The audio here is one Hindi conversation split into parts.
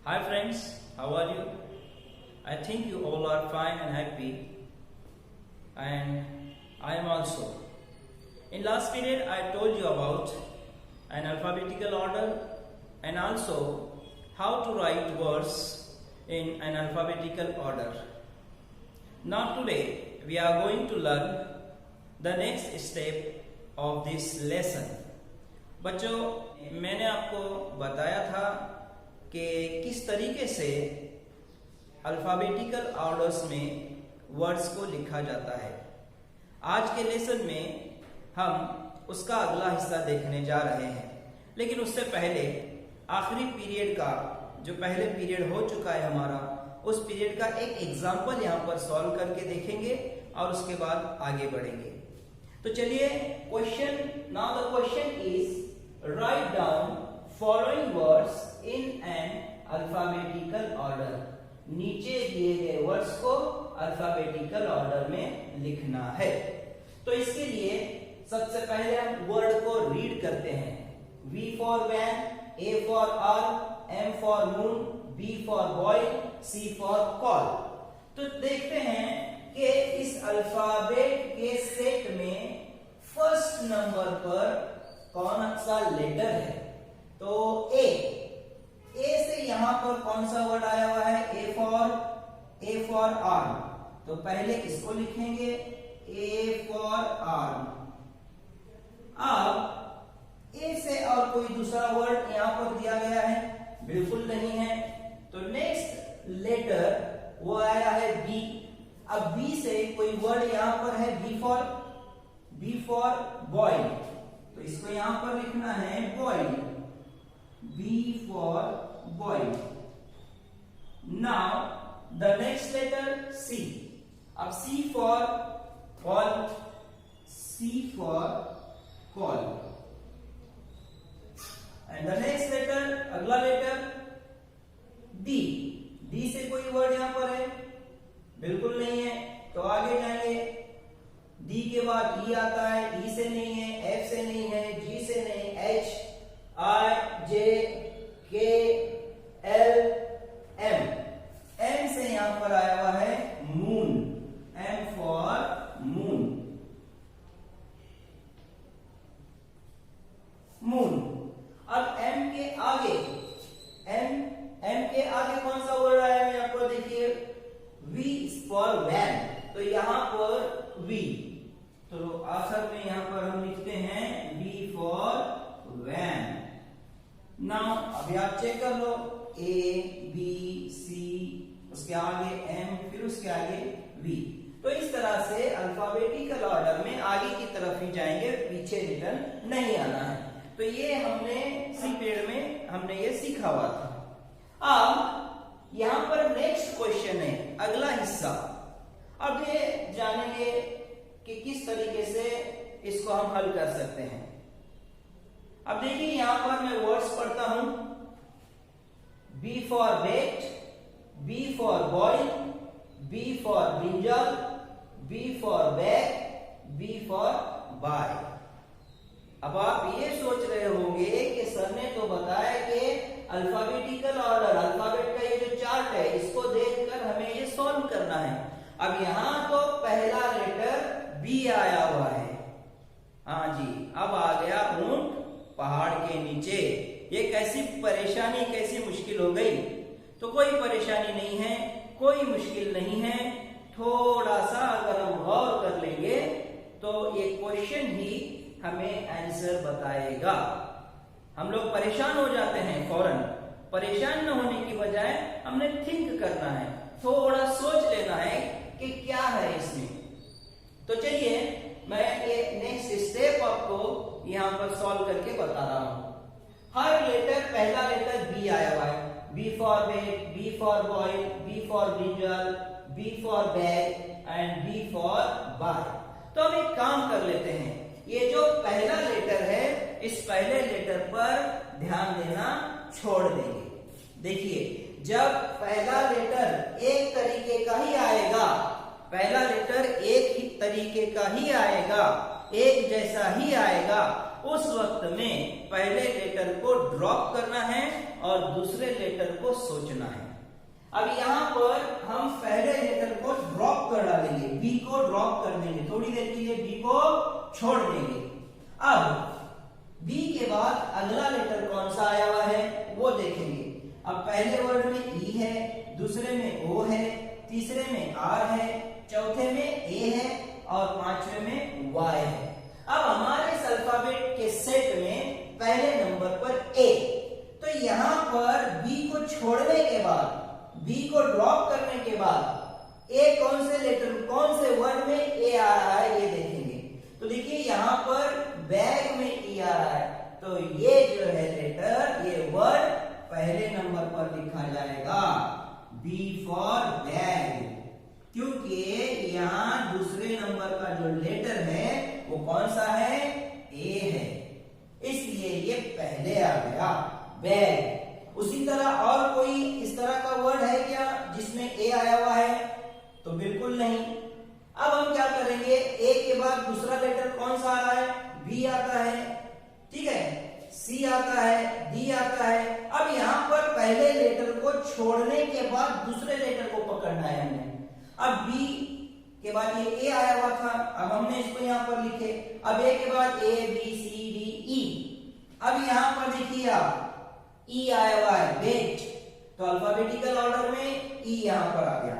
Hi friends, how are you? I think you all are fine and happy, and I am also. In last period I told you about an alphabetical order and also how to write words in an alphabetical order. Now today we are going to learn the next step of this lesson. बच्चों, मैंने आपको बताया था कि किस तरीके से अल्फाबेटिकल ऑर्डर्स में वर्ड्स को लिखा जाता है। आज के लेसन में हम उसका अगला हिस्सा देखने जा रहे हैं, लेकिन उससे पहले आखिरी पीरियड का जो पहले पीरियड हो चुका है हमारा, उस पीरियड का एक एग्जाम्पल यहाँ पर सॉल्व करके देखेंगे और उसके बाद आगे बढ़ेंगे। तो चलिए question, now the question is write down following words in an alphabetical order. नीचे दिए गए वर्ड्स को अल्फाबेटिकल ऑर्डर में लिखना है। तो इसके लिए सबसे पहले हम वर्ड को रीड करते हैं। V for van, A for arm, M for moon, B for boy, C for call. तो देखते हैं कि इस अल्फाबेट के सेट में फर्स्ट नंबर पर कौन सा लेटर है। तो A से यहां पर कौन सा वर्ड आया हुआ है? A for arm. तो पहले इसको लिखेंगे A फॉर आर्म। अब A से और कोई दूसरा वर्ड यहां पर दिया गया है? बिल्कुल नहीं है। तो नेक्स्ट लेटर वो आया है B। अब B से कोई वर्ड यहां पर है B फॉर बॉय। तो इसको यहां पर लिखना है boy, B for boy. Now the next letter C। अब C for call, C for call. And the next letter, अगला लेटर D। D से कोई वर्ड यहां पर है? बिल्कुल नहीं है। तो आगे जाएंगे, D के बाद E आता है, E से नहीं है, F से नहीं है, G से नहीं, H, I, J, K, L, M। M से यहां पर आया हुआ है moon, M for moon, moon. अब M के आगे कौन सा वर्ड आया है? यहां पर देखिए V फॉर वैन। तो यहां पर V, तो आखिर में यहां पर हम लिखते हैं V फॉर वैन। नाउ अभी आप चेक कर लो, A, B, C, उसके आगे M, फिर उसके आगे V। तो इस तरह से अल्फाबेटिकल ऑर्डर में आगे की तरफ ही जाएंगे, पीछे रिटर्न नहीं आना है। तो ये हमने इसी पीरियड में हमने ये सीखा हुआ था। अब यहां पर नेक्स्ट क्वेश्चन है, अगला हिस्सा। अब ये जानेंगे कि किस तरीके से इसको हम हल कर सकते हैं। अब देखिए यहां पर मैं वर्ड्स पढ़ता हूं। B for bet, B for boil, B for brinjal, B for bag, B for buy. अब आप ये सोच रहे होंगे कि सर ने तो बताया कि अल्फाबेटिकल ऑर्डर, अल्फाबेट का ये जो चार्ट है, इसको देखकर हमें ये सॉल्व करना है। अब यहां तो पहला लेटर B आया हुआ है। हाँ जी, अब आ गया ऊंट पहाड़ के नीचे। ये कैसी परेशानी, कैसी मुश्किल हो गई? तो कोई परेशानी नहीं है, कोई मुश्किल नहीं है। थोड़ा सा अगर हम गौर कर लेंगे तो ये क्वेश्चन ही हमें आंसर बताएगा। हम लोग परेशान हो जाते हैं फौरन। परेशान न होने की बजाय हमने थिंक करना है, थोड़ा सोच लेना है कि क्या है इसमें। तो चलिए मैं ये नेक्स्ट स्टेप आपको यहां पर सॉल्व करके बता रहा हूं। हर लेटर, पहला लेटर B आया हुआ है। B for bet, B for boy, B for brinjal, B for bag and B for buy. तो हम एक काम कर लेते हैं, ये जो पहला लेटर है, इस पहले लेटर पर ध्यान देना छोड़ देंगे। देखिए, जब पहला लेटर एक तरीके का ही आएगा, पहला लेटर एक ही तरीके का ही आएगा, एक जैसा ही आएगा, उस वक्त में पहले लेटर को ड्रॉप करना है और दूसरे लेटर को सोचना है। अब यहाँ पर हम पहले लेटर को ड्रॉप कर डालेंगे, बी को ड्रॉप कर देंगे, थोड़ी देर के लिए बी को छोड़ देंगे। अब बी के बाद अगला लेटर कौन सा आया हुआ है वो देखेंगे। अब पहले वर्ड में ई है, दूसरे में ओ है, तीसरे में आर है, चौथे में ए है और पांचवे में वाई है। अब हमारे इस अल्फाबेट के सेट में पहले नंबर पर ए, तो यहां पर बी को छोड़ने के बाद, बी को ड्रॉप करने के बाद ए कौन से लेटर, कौन से वर्ड में ए आ रहा है ये देखेंगे। तो देखिए यहां पर बैग में ई आ रहा है, तो ये जो है लेटर, ये वर्ड पहले नंबर पर लिखा जाएगा, बी फॉर बैग, क्योंकि यहां दूसरे नंबर का जो लेटर है वो कौन सा है, ए है, इसलिए ये पहले आ गया बैग। उसी तरह और कोई इस तरह का वर्ड है क्या जिसमें ए आया हुआ है, तो बिल्कुल नहीं। अब हम क्या करेंगे, ए के बाद दूसरा लेटर कौन सा आ रहा है, बी आता है, ठीक है, सी आता है, डी आता है। अब यहां पर पहले लेटर को छोड़ने के बाद दूसरे लेटर को पकड़ना है हमने। अब बी के बाद ये ए आया हुआ था, अब हमने इसको यहां पर लिखे। अब ए के बाद A B C D E. अब यहां पर देखिए आप ई आया हुआ है, वेट, तो अल्फाबेटिकल ऑर्डर में ई यहां पर आ गया,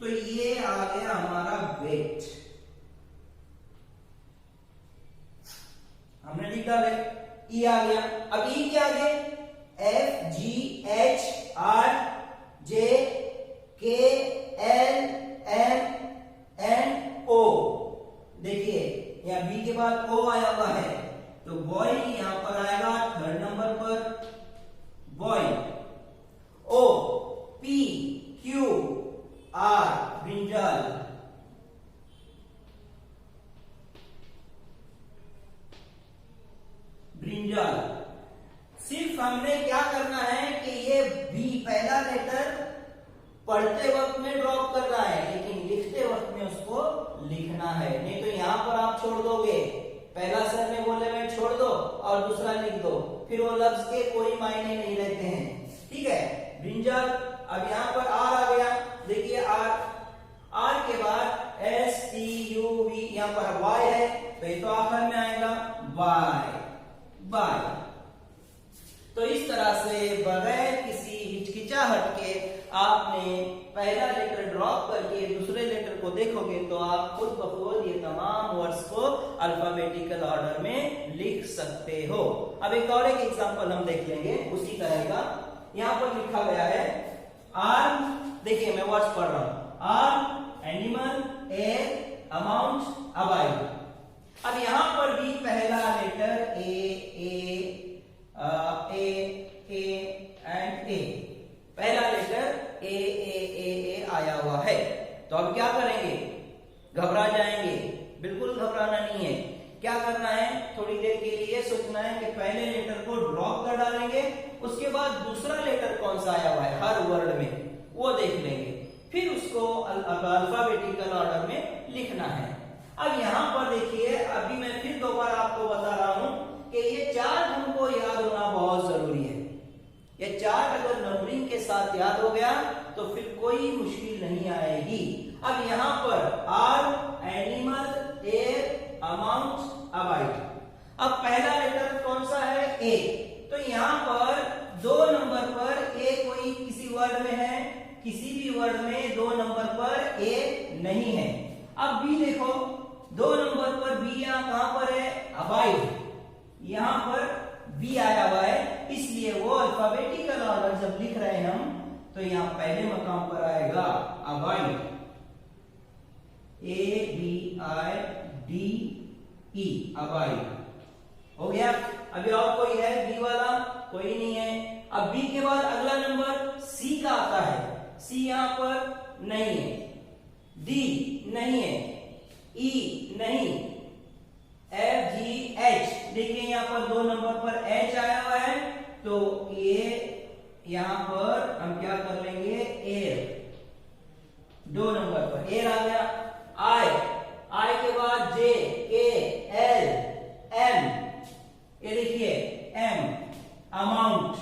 तो ये आ गया हमारा वेट। हमने लिख डाले, ई आ गया। अब ई के आगे F G H R J के एल एम एन ओ। देखिए यहां बी के बाद ओ आया हुआ है, तो बॉय यहां पर आएगा थर्ड नंबर पर, boy. O P Q R brinjal, brinjal. सिर्फ हमने क्या करना है कि ये बी पहला लेटर पढ़ते वक्त में ड्रॉप करना है, लेकिन लिखते वक्त में उसको लिखना है, नहीं तो यहां पर आप छोड़ दोगे, पहला सर ने बोले मैं छोड़ दो और दूसरा लिख दो, फिर वो लफ्ज के कोई मायने नहीं रहते हैं, ठीक है। ब्रिंजल। अब यहां पर आर आ गया, देखिए आर, आर के बाद एस टी यू वी, यहां पर वाई है, तो ये तो आखिर में आएगा वाई, बाय। तो इस तरह से बगैर किसी हिचकिचाहट के आपने पहला लेटर ड्रॉप करके दूसरे लेटर को देखोगे तो आप खुद ब खुद ये तमाम वर्ड्स को अल्फाबेटिकल ऑर्डर में लिख सकते हो। अब एक और एक एग्जांपल हम देख लेंगे उसी तरह का। यहां पर लिखा गया है आर्म, देखिए मैं वर्ड्स पढ़ रहा हूं, arm, animal, air, amount, abide. अब यहां पर भी पहला लेटर ए एंड ए, पहला लेटर ए आया हुआ है, तो अब क्या करेंगे, घबरा जाएंगे, बिल्कुल घबराना नहीं है। क्या करना है, थोड़ी देर के लिए सोचना है कि पहले लेटर को ड्रॉप कर डालेंगे, उसके बाद दूसरा लेटर कौन सा आया हुआ है हर वर्ड में वो देख लेंगे, फिर उसको अल्फाबेटिकल ऑर्डर में लिखना है। अब यहां पर देखिए, अभी मैं फिर दोबारा आपको बता रहा हूं कि ये चार हमको याद होना बहुत जरूरी है। ये चार अगर नंबरिंग के साथ याद हो गया तो फिर कोई मुश्किल नहीं आएगी। अब यहां पर are, animal, air, amount, abide. अब पहला लेटर कौन सा है, ए, तो यहां पर दो नंबर पर ए कोई किसी वर्ड में है, किसी भी वर्ड में दो नंबर पर ए नहीं है। अब बी देखो, दो नंबर पर बी यहां कहां पर है, अबाइड, यहां पर बी आया हुआ है, इसलिए वो अल्फाबेटिकल ऑर्डर जब लिख रहे हैं हम तो यहां पहले मकाम पर आएगा abide, A B I D E, abide हो गया। अभी और कोई है बी वाला, कोई नहीं है। अब बी के बाद अगला नंबर सी का आता है, सी यहां पर नहीं है, डी नहीं है, ई नहीं, एफ जी एच, देखिए यहां पर दो नंबर पर एच आया हुआ है, तो ये यहां पर हम क्या कर लेंगे, एयर, दो नंबर पर एयर आ गया। आई, आई के बाद जे, के, एल, एम, ये देखिए एम, अमाउंट,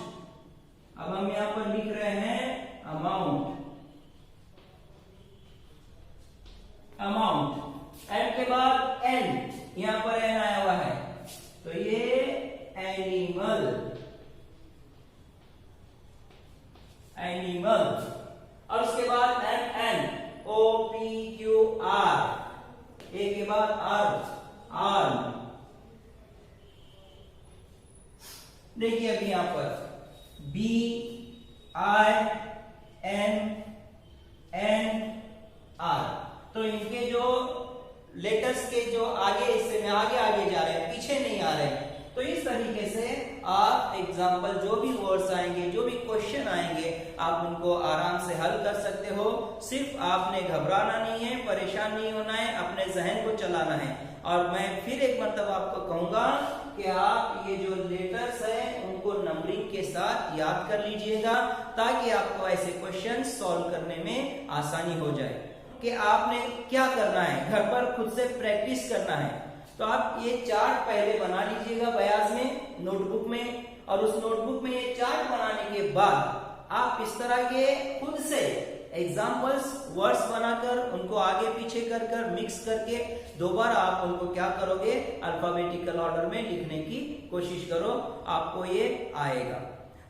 और उसके बाद एन OPQR, ए के बाद आर्म। देखिए अभी यहां पर BINNR, तो इनके जो लेटर्स के जो आगे हिस्से में आगे जा रहे हैं, पीछे नहीं आ रहे हैं। तो इस तरीके से आप एग्जाम्पल जो भी वर्ड्स आएंगे, जो भी क्वेश्चन आएंगे, आप उनको आराम से हल कर सकते हो। सिर्फ आपने घबराना नहीं है, परेशान नहीं होना है, अपने जहन को चलाना है। और मैं फिर एक मतलब आपको कहूंगा कि आप ये जो लेटर्स हैं उनको नंबरिंग के साथ याद कर लीजिएगा, ताकि आपको ऐसे क्वेश्चन सॉल्व करने में आसानी हो जाए। कि आपने क्या करना है, घर पर खुद से प्रैक्टिस करना है। तो आप ये चार्ट पहले बना लीजिएगा बयाज में, नोटबुक में, और उस नोटबुक में ये चार्ट बनाने के बाद आप इस तरह के खुद से एग्जाम्पल्स वर्ड्स बनाकर उनको आगे पीछे कर मिक्स करके दोबारा आप उनको क्या करोगे, अल्फाबेटिकल ऑर्डर में लिखने की कोशिश करो, आपको ये आएगा।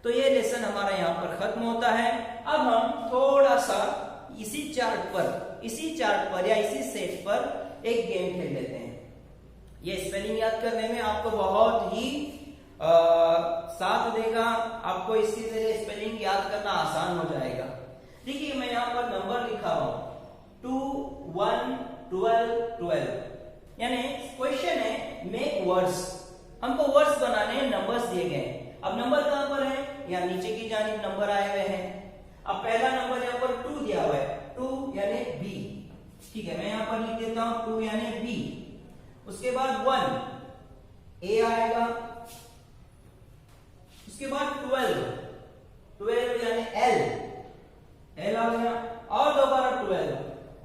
तो ये लेसन हमारा यहाँ पर खत्म होता है। अब हम थोड़ा सा इसी चार्ट पर या इसी सेट पर एक गेम खेल लेते हैं। ये स्पेलिंग याद करने में आपको बहुत ही साथ देगा, आपको इसकी जरिए स्पेलिंग याद करना आसान हो जाएगा। देखिए मैं यहाँ पर नंबर लिखा हूं 2 1 12 12, यानी क्वेश्चन है मेक वर्ड्स। हमको वर्ड्स बनाने हैं, नंबर्स दिए गए। अब नंबर कहां पर है, यहाँ नीचे की जानिब नंबर आए हुए हैं। अब पहला नंबर यहाँ पर 2 दिया हुआ है, 2 यानी B, ठीक है, मैं यहाँ पर लिख देता हूं 2 यानी B। उसके बाद 1 A आएगा, उसके बाद 12 यानी L आ गया, और दोबारा 12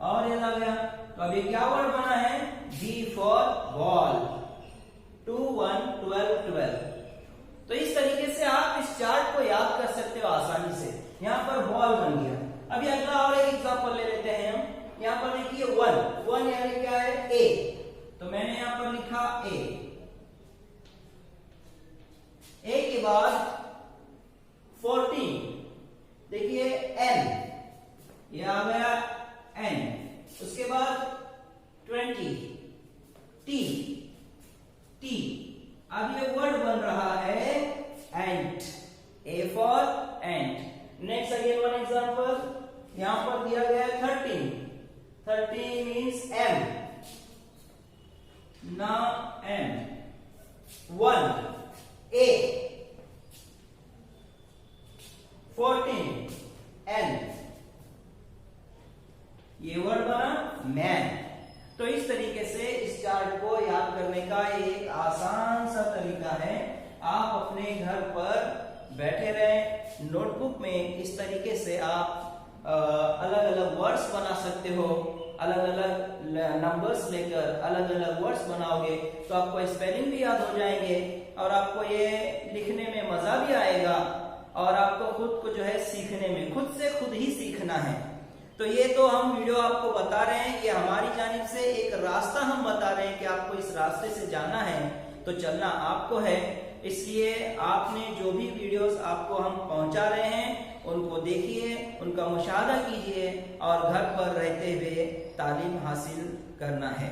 और L आ गया। तो अभी क्या वर्ड बना है, B फॉर बॉल, 2 1 12 12। तो इस तरीके से आप इस चार्ट को याद कर सकते हो आसानी से। यहाँ पर बॉल बन गया। अभी अगला और एक एग्जांपल ले लेते हैं हम। यहाँ पर देखिए 1 यानी क्या है, A, तो मैंने यहाँ पर लिखा A के बाद 14, देखिए N, ये आ गया N। उसके बाद 20 T। अब ये वर्ड बन रहा है एंट, A for ant. Next again one example, यहां पर दिया गया है 13 means M, now M, 1 A, 14 N, ये वर्ड बना मैन। तो इस तरीके से इस चार्ट को याद करने का एक आसान सा तरीका है। आप अपने घर पर बैठे रहें, नोटबुक में इस तरीके से आप अलग अलग वर्ड्स बना सकते हो। अलग अलग नंबर्स लेकर अलग अलग वर्ड्स बनाओगे तो आपको स्पेलिंग भी याद हो जाएंगे और आपको ये लिखने में मजा भी आएगा और आपको खुद को जो है सीखने में खुद से खुद ही सीखना है। तो ये तो हम वीडियो आपको बता रहे हैं, ये हमारी जानिब से एक रास्ता हम बता रहे हैं कि आपको इस रास्ते से जाना है तो चलना आपको है। इसलिए आपने जो भी वीडियोस आपको हम पहुंचा रहे हैं उनको देखिए, उनका मुशाहदा कीजिए और घर पर रहते हुए तालीम हासिल करना है।